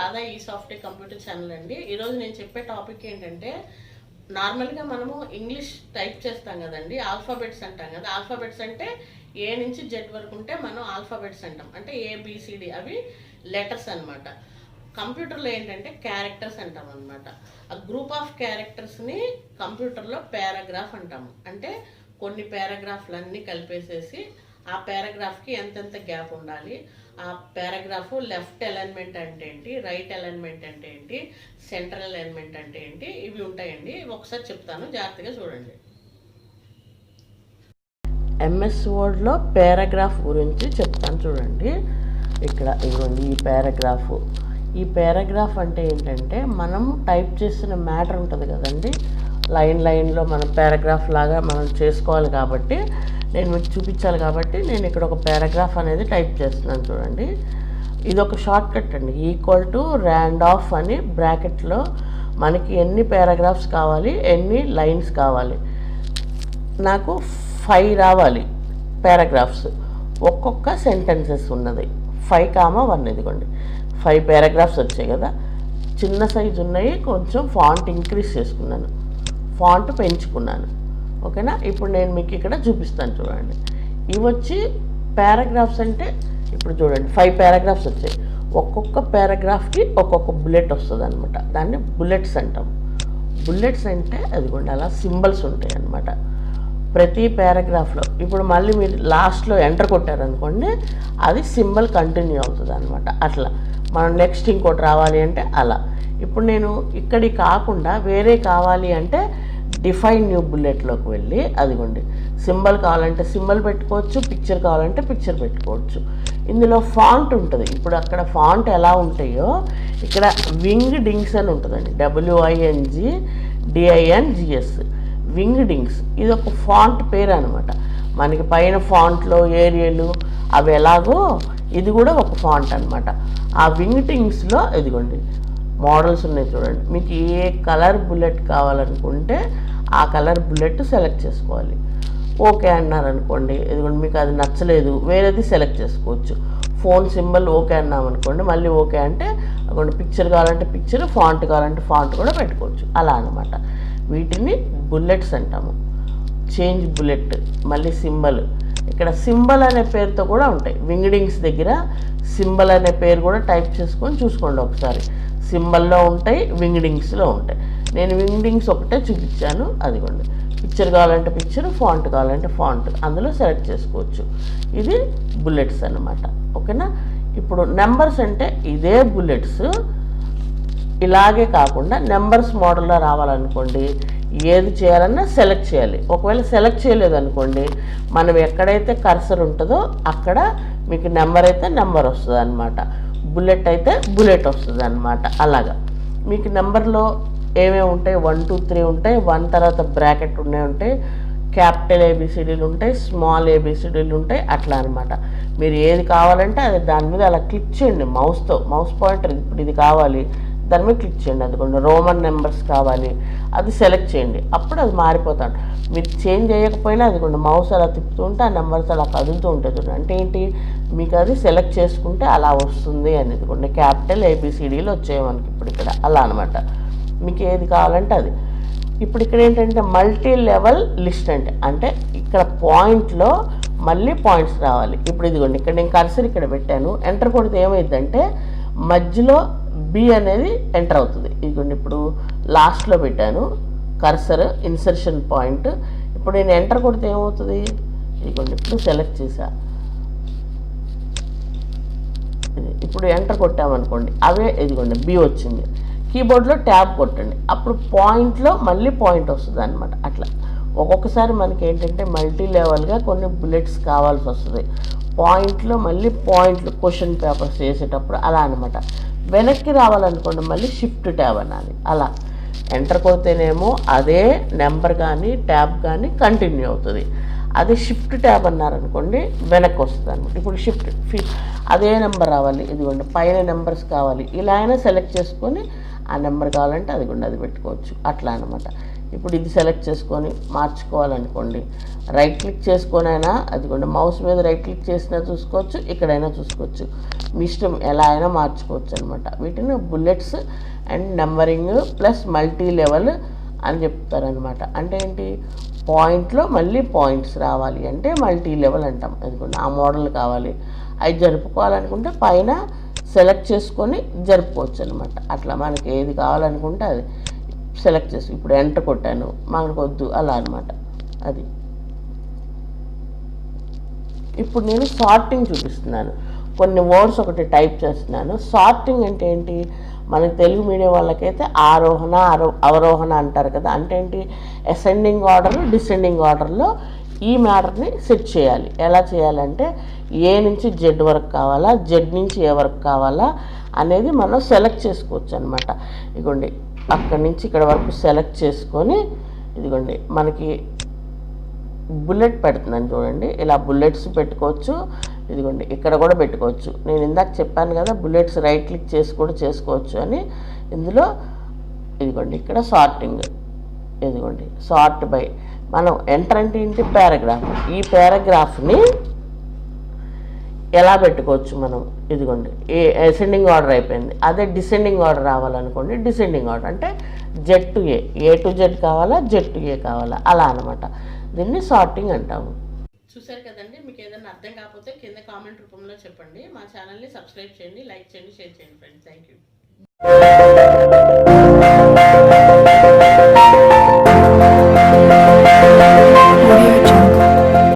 రాధా ఈ software computer channel అండి. ఈరోజు నేను చెప్పే టాపిక్ ఏంటంటే, నార్మల్గా మనము ఇంగ్లీష్ టైప్ చేస్తాం కదండి, ఆల్ఫాబెట్స్ అంటాం కదా. ఆల్ఫాబెట్స్ అంటే ఏ నుంచి జెడ్ వరకు ఉంటే మనం ఆల్ఫాబెట్స్ అంటాం, అంటే ఏబిసిడి అవి లెటర్స్ అనమాట. కంప్యూటర్లో ఏంటంటే క్యారెక్టర్స్ అంటాం అనమాట. ఆ గ్రూప్ ఆఫ్ క్యారెక్టర్స్ని కంప్యూటర్లో పారాగ్రాఫ్ అంటాము. అంటే కొన్ని పారాగ్రాఫ్లన్నీ కలిపేసేసి ఆ పారాగ్రాఫ్కి ఎంతెంత గ్యాప్ ఉండాలి, ఆ పారాగ్రాఫ్ లెఫ్ట్ అలైన్మెంట్ అంటే ఏంటి, రైట్ అలైన్మెంట్ అంటే ఏంటి, సెంట్రల్ అలైన్మెంట్ అంటే ఏంటి, ఇవి ఉంటాయండి. ఒకసారి చెప్తాను, జాగ్రత్తగా చూడండి. ఎంఎస్ వర్డ్లో పారాగ్రాఫ్ గురించి చెప్తాను చూడండి. ఇక్కడ ఇవ్వండి ఈ పారాగ్రాఫ్ అంటే ఏంటంటే, మనం టైప్ చేసిన మ్యాటర్ ఉంటుంది కదండి, లైన్లో మనం పారాగ్రాఫ్ లాగా మనం చేసుకోవాలి కాబట్టి, నేను మీకు చూపించాలి కాబట్టి నేను ఇక్కడ ఒక పారాగ్రాఫ్ అనేది టైప్ చేస్తున్నాను చూడండి. ఇది ఒక షార్ట్ కట్ అండి. ఈక్వల్ టు ర్యాండ్ ఆఫ్ అని బ్రాకెట్లో మనకి ఎన్ని పారాగ్రాఫ్స్ కావాలి, ఎన్ని లైన్స్ కావాలి, నాకు 5 రావాలి పారాగ్రాఫ్స్. ఒక్కొక్క సెంటెన్సెస్ ఉన్నది 5,1. ఇదిగోండి 5 పారాగ్రాఫ్స్ వచ్చాయి కదా. చిన్న సైజు ఉన్నాయి, కొంచెం ఫాంట్ ఇంక్రీజ్ చేసుకున్నాను, ఫాంట్ పెంచుకున్నాను. ఓకేనా? ఇప్పుడు నేను మీకు ఇక్కడ చూపిస్తాను చూడండి. ఇవి వచ్చి పారాగ్రాఫ్స్ అంటే, ఇప్పుడు చూడండి 5 పారాగ్రాఫ్స్ వచ్చాయి. ఒక్కొక్క పారాగ్రాఫ్కి ఒక్కొక్క బుల్లెట్ వస్తుంది అనమాట. దాన్ని బుల్లెట్స్ అంటాం. బుల్లెట్స్ అంటే అదిగోండి అలా సింబల్స్ ఉంటాయి అన్నమాట ప్రతి పారాగ్రాఫ్లో. ఇప్పుడు మళ్ళీ మీరు లాస్ట్లో ఎంటర్ కొట్టారనుకోండి, అది సింబల్ కంటిన్యూ అవుతుంది అనమాట. అట్లా మనం నెక్స్ట్ ఇంకోటి రావాలి అంటే అలా. ఇప్పుడు నేను ఇక్కడి కాకుండా వేరే కావాలి అంటే డిఫైన్ న్యూ బుల్లెట్లోకి వెళ్ళి, అదిగోండి సింబల్ కావాలంటే సింబల్ పెట్టుకోవచ్చు, పిక్చర్ కావాలంటే పిక్చర్ పెట్టుకోవచ్చు. ఇందులో ఫాంట్ ఉంటుంది. ఇప్పుడు అక్కడ ఫాంట్ ఎలా ఉంటాయో ఇక్కడ వింగ్ డింగ్స్ అని ఉంటుందండి, WINGDINGS, వింగ్ డింగ్స్. ఇది ఒక ఫాంట్ పేరు అనమాట. మనకి పైన ఫాంట్లో ఏరియలు అవి ఎలాగో ఇది కూడా ఒక ఫాంట్ అనమాట. ఆ వింగ్ డింగ్స్లో ఇదిగోండి మోడల్స్ ఉన్నాయి చూడండి. మీకు ఏ కలర్ బుల్లెట్ కావాలనుకుంటే ఆ కలర్ బుల్లెట్ సెలెక్ట్ చేసుకోవాలి. ఓకే అన్నారనుకోండి, ఇదిగోండి మీకు అది నచ్చలేదు, వేరేది సెలెక్ట్ చేసుకోవచ్చు. ఫోన్ సింబల్ ఓకే అన్నామనుకోండి, మళ్ళీ ఓకే అంటే అక్కడ పిక్చర్ కావాలంటే పిక్చర్, ఫాంట్ కావాలంటే ఫాంట్ కూడా పెట్టుకోవచ్చు. అలా అనమాట. వీటిని బుల్లెట్స్ అంటాము. చేంజ్ బుల్లెట్, మళ్ళీ సింబల్. ఇక్కడ సింబల్ అనే పేరుతో కూడా ఉంటాయి. వింగ్డింగ్స్ దగ్గర సింబల్ అనే పేరు కూడా టైప్ చేసుకొని చూసుకోండి ఒకసారి. సింబల్లో ఉంటాయి, వింగ్డింగ్స్లో ఉంటాయి. నేను వింగ్డింగ్స్ ఒకటే చూపించాను. అదిగోండి పిక్చర్ కావాలంటే పిక్చర్, ఫాంట్ కావాలంటే ఫాంట్, అందులో సెలెక్ట్ చేసుకోవచ్చు. ఇది బుల్లెట్స్ అన్నమాట. ఓకేనా? ఇప్పుడు నెంబర్స్ అంటే ఇదే బుల్లెట్స్ ఇలాగే కాకుండా నెంబర్స్ మోడల్లో రావాలనుకోండి, ఏది చేయాలన్నా సెలెక్ట్ చేయాలి. ఒకవేళ సెలెక్ట్ చేయలేదనుకోండి, మనం ఎక్కడైతే కర్సర్ ఉంటుందో అక్కడ మీకు నెంబర్ అయితే నెంబర్ వస్తుంది అనమాట, బుల్లెట్ అయితే బుల్లెట్ వస్తుంది అనమాట. అలాగా మీకు నెంబర్లో ఏమేమి ఉంటాయి, 1 2 3 ఉంటాయి. 1 తర్వాత బ్రాకెట్ ఉంటాయి, క్యాపిటల్ ABCDలు ఉంటాయి, స్మాల్ ABCDలు ఉంటాయి. అట్లా అనమాట. మీరు ఏది కావాలంటే అది దాని మీద అలా క్లిక్ చేయండి మౌస్తో. మౌస్ పాయింటర్ ఇప్పుడు ఇది కావాలి, దాని మీద క్లిక్ చేయండి. అదిగోండి రోమన్ నెంబర్స్ కావాలి, అది సెలెక్ట్ చేయండి. అప్పుడు అది మారిపోతాడు. మీరు చేంజ్ చేయకపోయినా అదిగోండి మౌస్ అలా తిప్పుతూ ఉంటే ఆ నెంబర్స్ అలా కదులుతూ ఉంటుంది చూడండి. అంటే ఏంటి, మీకు అది సెలెక్ట్ చేసుకుంటే అలా వస్తుంది అనేది. కొన్ని క్యాపిటల్ ABCDలు వచ్చాయి మనకి ఇప్పుడు ఇక్కడ. అలా అనమాట. మీకు ఏది కావాలంటే అది. ఇప్పుడు ఇక్కడ ఏంటంటే మల్టీ లెవెల్ లిస్ట్ అంటే ఇక్కడ పాయింట్లో మళ్ళీ పాయింట్స్ రావాలి. ఇప్పుడు ఇదిగోండి ఇక్కడ నేను కర్సర్ ఇక్కడ పెట్టాను, ఎంటర్ కొడితే ఏమైందంటే మధ్యలో B అనేది ఎంటర్ అవుతుంది. ఇదిగోండి ఇప్పుడు లాస్ట్లో పెట్టాను కర్సర్, ఇన్సర్షన్ పాయింట్. ఇప్పుడు నేను ఎంటర్ కొడితే ఏమవుతుంది, ఇదిగోండి ఇప్పుడు సెలెక్ట్ చేశా. ఇప్పుడు ఎంటర్ కొట్టామనుకోండి, అవే ఇదిగోండి B వచ్చింది. కీబోర్డ్లో ట్యాబ్ కొట్టండి, అప్పుడు పాయింట్లో మళ్ళీ పాయింట్ వస్తుంది అనమాట. అట్లా ఒక్కొక్కసారి మనకి ఏంటంటే మల్టీ లెవెల్గా కొన్ని బుల్లెట్స్ కావాల్సి వస్తుంది. పాయింట్లో మళ్ళీ పాయింట్లు క్వశ్చన్ పేపర్స్ చేసేటప్పుడు అలా అనమాట. వెనక్కి రావాలనుకోండి మళ్ళీ షిఫ్ట్ ట్యాబ్ అనాలి. అలా ఎంటర్ కొడితేనేమో అదే నెంబర్ కానీ ట్యాబ్ కానీ కంటిన్యూ అవుతుంది. అదే షిఫ్ట్ ట్యాబ్ అన్నారనుకోండి వెనక్కి వస్తుంది అనమాట. ఇప్పుడు అదే నెంబర్ రావాలి, ఇదిగోండి పైన నెంబర్స్ కావాలి, ఇలా అయినా సెలెక్ట్ చేసుకొని ఆ నెంబర్ కావాలంటే అదిగోండి అది పెట్టుకోవచ్చు. అట్లా అనమాట. ఇప్పుడు ఇది సెలెక్ట్ చేసుకొని మార్చుకోవాలనుకోండి, రైట్ క్లిక్ చేసుకొని అయినా అదిగోండి మౌస్ మీద రైట్ క్లిక్ చేసినా చూసుకోవచ్చు, ఇక్కడైనా చూసుకోవచ్చు. మీ ఇష్టం ఎలా అయినా మార్చుకోవచ్చు అనమాట. వీటిని bullets and numbering plus multi level అని చెప్తారనమాట. అంటే ఏంటి, పాయింట్లో మళ్ళీ పాయింట్స్ రావాలి అంటే మల్టీ లెవెల్ అంటాం. ఎందుకంటే ఆ మోడల్ కావాలి, అవి జరుపుకోవాలనుకుంటే పైన సెలెక్ట్ చేసుకొని జరుపుకోవచ్చు అనమాట. అట్లా మనకి ఏది కావాలనుకుంటే అది సెలెక్ట్ చేసి ఇప్పుడు ఎంటర్ కొట్టాను, మనకు వద్దు అలా అనమాట. అది ఇప్పుడు నేను సార్టింగ్ చూపిస్తున్నాను. కొన్ని వర్డ్స్ ఒకటి టైప్ చేస్తున్నాను. సార్టింగ్ అంటే ఏంటి, మనకి తెలుగు మీడియం వాళ్ళకైతే ఆరోహణ అవరోహణ అంటారు కదా. అంటే ఏంటి, అసెండింగ్ ఆర్డర్ డిసెండింగ్ ఆర్డర్లో ఈ మ్యాటర్ని సెట్ చేయాలి. ఎలా చేయాలంటే ఏ నుంచి జెడ్ వరకు కావాలా, జెడ్ నుంచి ఏ వరకు కావాలా అనేది మనం సెలెక్ట్ చేసుకోవచ్చు అనమాట. ఇదిగోండి అక్కడి నుంచి ఇక్కడ వరకు సెలెక్ట్ చేసుకొని ఇదిగోండి మనకి బుల్లెట్ పెడుతున్నాను చూడండి. ఇలా బుల్లెట్స్ పెట్టుకోవచ్చు, ఇదిగోండి ఇక్కడ కూడా పెట్టుకోవచ్చు. నేను ఇందాక చెప్పాను కదా బుల్లెట్స్ రైట్ క్లిక్ చేసి కూడా చేసుకోవచ్చు అని. ఇందులో ఇదిగోండి ఇక్కడ సార్టింగ్, ఇదిగోండి సార్ట్ బై, మనం ఎంటర్ అంటే ఏంటి, పారాగ్రాఫ్. ఈ పారాగ్రాఫ్ని ఎలా పెట్టుకోవచ్చు మనం, ఇదిగోండి అసెండింగ్ ఆర్డర్ అయిపోయింది. అదే డిసెండింగ్ ఆర్డర్ రావాలనుకోండి, డిసెండింగ్ ఆర్డర్ అంటే Z to A to Z కావాలా, జెడ్ టు ఏ కావాలా అలా అనమాట. దీన్ని సార్టింగ్ అంటాము. చూసారు కదండి. మీకు ఏదైనా అర్థం కాకపోతే కింద కామెంట్ రూపంలో చెప్పండి. మా ఛానల్ని సబ్స్క్రైబ్ చేయండి, లైక్ చేయండి, షేర్ చేయండి ఫ్రెండ్స్. Thank you.